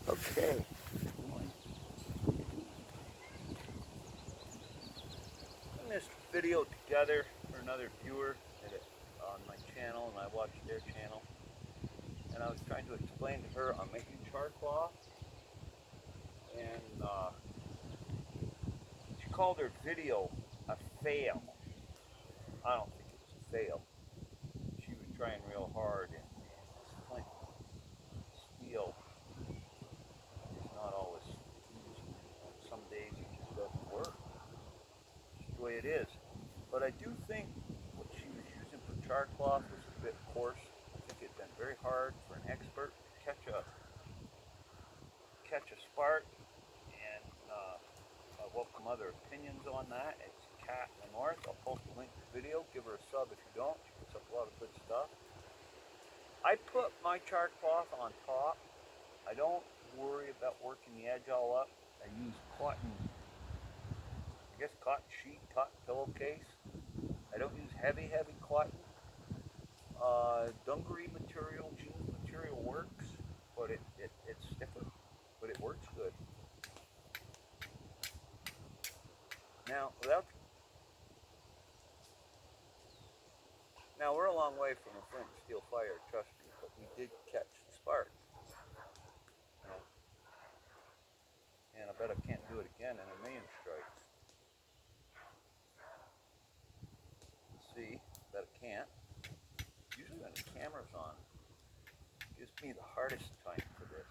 Okay. Putting this video together for another viewer on my channel, and I watched their channel, and I was trying to explain to her I'm making char cloth, and she called her video a fail. I don't think it was a fail. She was trying real hard, and this flint steel is not always easy. Some days it just doesn't work. It's the way it is. But I do think what she was using for char cloth was a bit coarse. I think it'd been very hard for an expert to catch a spark, and I welcome other opinions on that. It's Cat in the North. I'll post a link to the video. Give her a sub if you don't. She puts up a lot of good stuff. I put my char cloth on top. I don't worry about working the edge all up. I use cotton, cotton sheet, cotton pillowcase. I don't use heavy cotton. Dungaree material, jeans material works, but it's stiffer, but it works good. Now, we're a long way from a flint and steel fire, trust me, but we did catch the spark. You know, and I bet I can't do it again in a million strikes. See, that I can't. Usually when the camera's on, it gives me the hardest time for this.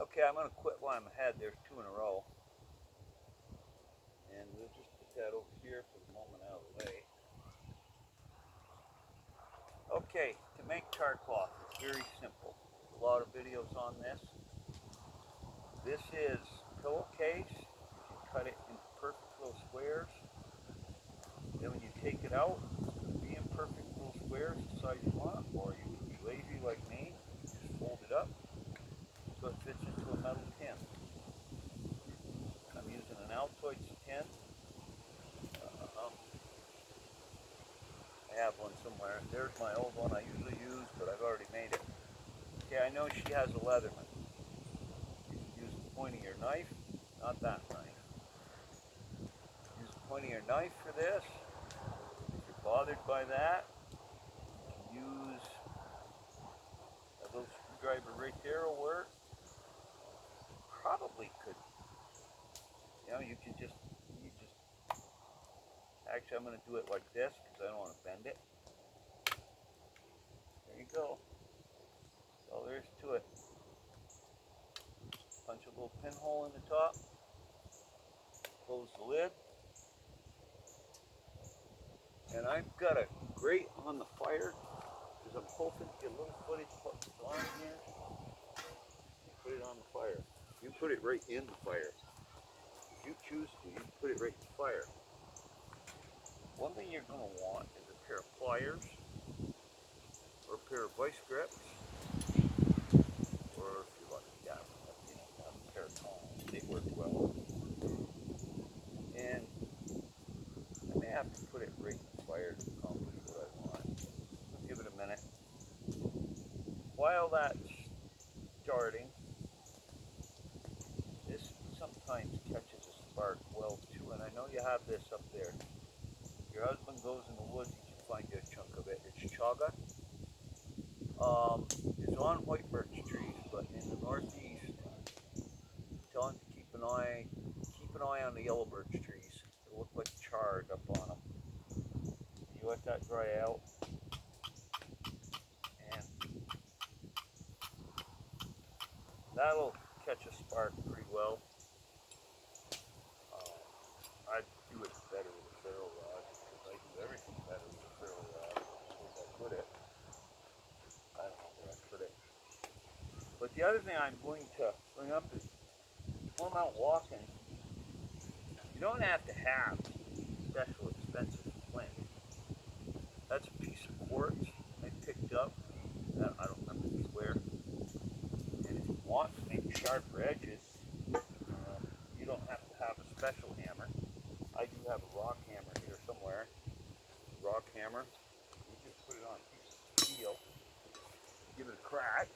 Okay, I'm going to quit while I'm ahead. There's two in a row. And we'll just put that over here for the moment out of the way. Okay, to make char cloth, it's very simple. There's a lot of videos on this. This is pillowcase. You can cut it into perfect little squares. Then when you take it out, it's going to be in perfect little squares the size you want, or you can be lazy like me, just fold it up so it fits into a metal tin. I'm using an Altoids tin. I have one somewhere. There's my old one I usually use, but I've already made it. Okay, I know she has a Leatherman. You can use the point of your knife, not that knife. Use the point of your knife for this. If you're bothered by that, you can use a little screwdriver right there will work. Probably could, actually I'm going to do it like this because I don't want to bend it. There you go. That's all there is to it. Punch a little pinhole in the top. Close the lid. And I've got a grate on the fire because I'm hoping to get a little footage put on here. Put it on the fire. You put it right in the fire. If you choose to, you can put it right in the fire. One thing you're going to want is a pair of pliers, or a pair of vice grips, or if you're lucky, a pair of tongs. They work well. And I may have to put it right in the fire to accomplish what I want. Give it a minute. While that's starting, this sometimes catches a spark well too, and I know you have this up there. Your husband goes in the woods, he can find you a chunk of it. It's chaga. It's on white birch trees, but in the northeast, tell him to keep an eye on the yellow birch trees. They look like charred up on them. You let that dry out, and that'll catch a spark pretty well. I do it better with a ferro rod because I do everything better with a ferro rod. Where I put it, I don't know where I put it. But the other thing I'm going to bring up is when I'm out walking, you don't have to have special expensive flint. That's a piece of quartz I picked up. I don't remember where. And if you want to make sharper edges, you don't have to have a special hammer. I do have a rock hammer here somewhere. Rock hammer. You just put it on a piece steel, give it a crack,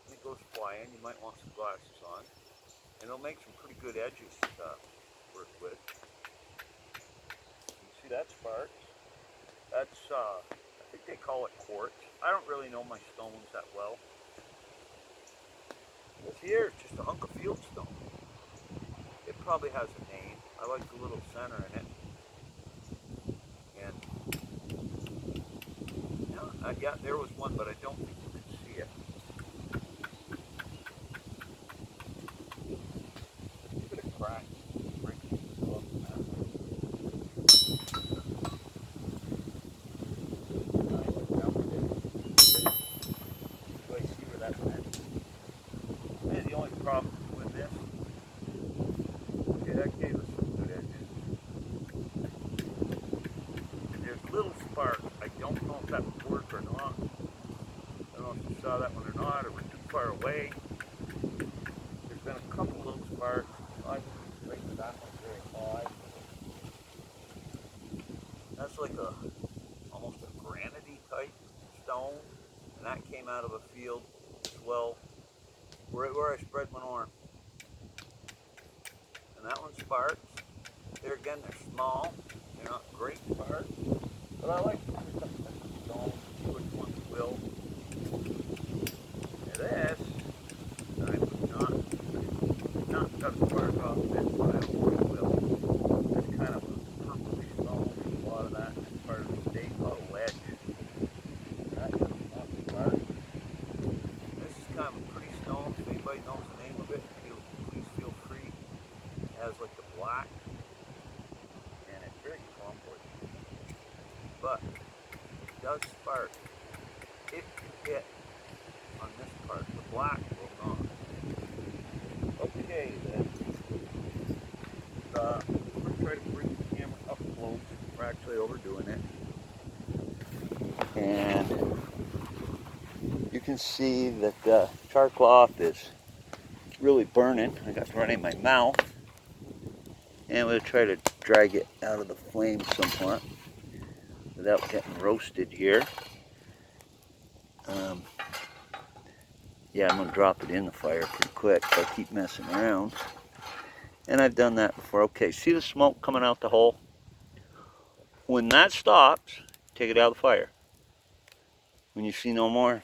and it goes flying. You might want some glasses on. And it'll make some pretty good edges to work with. You see that sparks? That's, I think they call it quartz. I don't really know my stones that well. This here is just a hunk of fieldstone. It probably has a name. I like the little center in it. And yeah, there was one, but I don't think you could see it. Give it a crack. Break it off the map. Do I see where that went? And the only problem with this, okay, that gave us some good edges. And there's little sparks. I don't know if that would work or not. I don't know if you saw that one or not, or we're too far away. There's been a couple little sparks. I think that one's very high. That's like almost a granite-y type stone, and that came out of a field as well, right where I spread manure. And that one sparks. There again, they're small. They're not great sparks, but I like to put some stones, see which ones will. Now this, I would not cut a spark off this, but I don't think it will. It's kind of a purplish stone. A lot of that is part of the state called ledge. That doesn't not spark. This is kind of a pretty stone. If anybody knows the name of it, please feel free. It has like the black, and it's very crumbly. But it does spark. It can hit on this part. The black will not. Okay then. We're going to try to bring the camera up close. We're actually overdoing it. And you can see that the char cloth is really burning. I got running my mouth. And I'm going to try to drag it out of the flame somewhat without getting roasted here. Yeah, I'm going to drop it in the fire pretty quick if I keep messing around. And I've done that before. Okay, see the smoke coming out the hole? When that stops, take it out of the fire. When you see no more.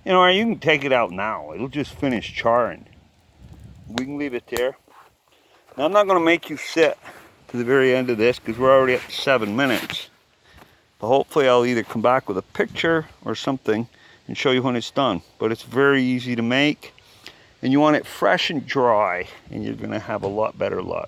You know, or you can take it out now. It'll just finish charring. We can leave it there. Now, I'm not going to make you sit to the very end of this because we're already at 7 minutes. But hopefully I'll either come back with a picture or something and show you when it's done. But it's very easy to make. And you want it fresh and dry, and you're going to have a lot better luck.